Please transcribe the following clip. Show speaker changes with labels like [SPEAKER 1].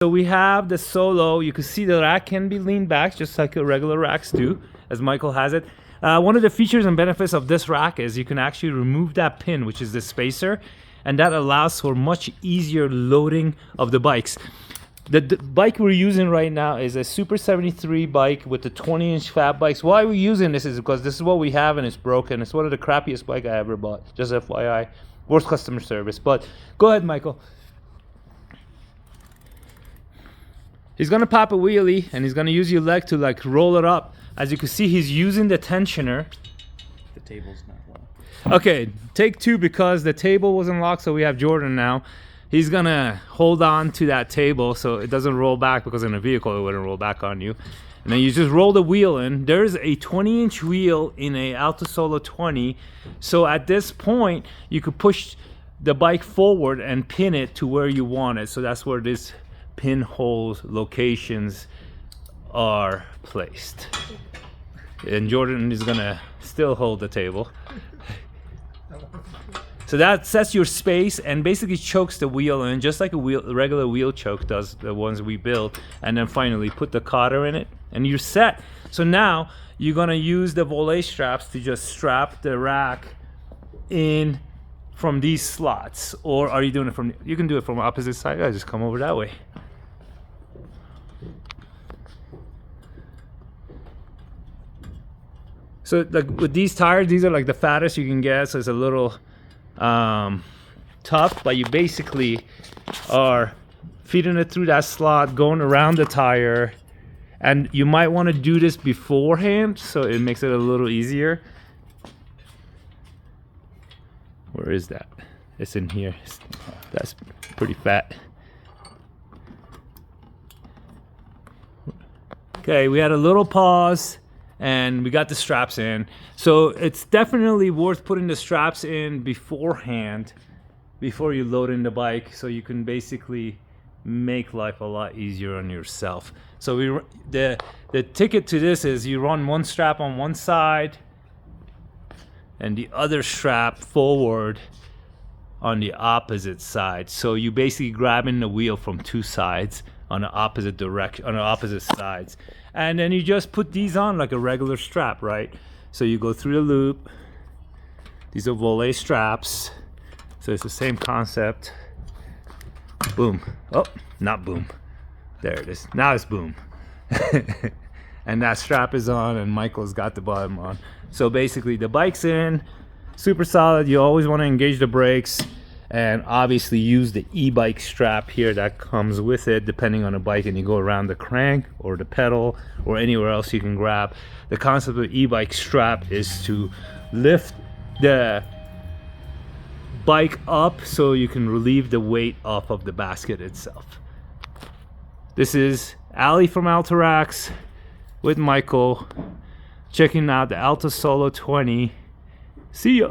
[SPEAKER 1] So we have the Solo. You can see the rack can be leaned back just like regular racks do, as Michael has it. One of the features and benefits of this rack is you can actually remove that pin, which is the spacer, and that allows for much easier loading of the bikes. The bike we're using right now is a Super 73 bike with the 20-inch fat bikes. Why we're using this is because this is what we have and it's broken. It's one of the crappiest bike I ever bought. Just FYI. Worst customer service. But go ahead, Michael. He's gonna pop a wheelie and he's gonna use your leg to like roll it up. As you can see, he's using the tensioner.
[SPEAKER 2] The table's not locked.
[SPEAKER 1] Okay, take two because the table wasn't locked, so we have Jordan now. He's gonna hold on to that table so it doesn't roll back, because in a vehicle it wouldn't roll back on you. And then you just roll the wheel in. There's a 20-inch wheel in a ALTA SOLO 20. So at this point, you could push the bike forward and pin it to where you want it. So that's where this pinhole locations are placed. And Jordan is gonna still hold the table. So that sets your space and basically chokes the wheel in, just like a regular wheel choke does, the ones we build. And then finally put the cotter in it and you're set. So now you're gonna use the volet straps to just strap the rack in from these slots. Or are you doing it from, you can do it from the opposite side. I just come over that way. So like with these tires, these are like the fattest you can get, so it's a little tough, but you basically are feeding it through that slot, going around the tire, and you might want to do this beforehand so it makes it a little easier. Where is that? It's in here. That's pretty fat. Okay, we had a little pause and we got the straps in. So it's definitely worth putting the straps in beforehand, before you load in the bike, so you can basically make life a lot easier on yourself. So the ticket to this is you run one strap on one side and the other strap forward on the opposite side. So you basically grabbing the wheel from two sides on the opposite direction, on the opposite sides. And then you just put these on like a regular strap, right? So you go through the loop. These are volet straps. So it's the same concept. Boom. Oh, not boom. There it is. Now it's boom. And that strap is on and Michael's got the bottom on. So basically the bike's in, super solid. You always want to engage the brakes and obviously use the e-bike strap here that comes with it, depending on the bike, and you go around the crank or the pedal or anywhere else you can grab. The concept of e-bike strap is to lift the bike up so you can relieve the weight off of the basket itself. This is Ali from Alta Racks with Michael, checking out the ALTA SOLO 20. See ya.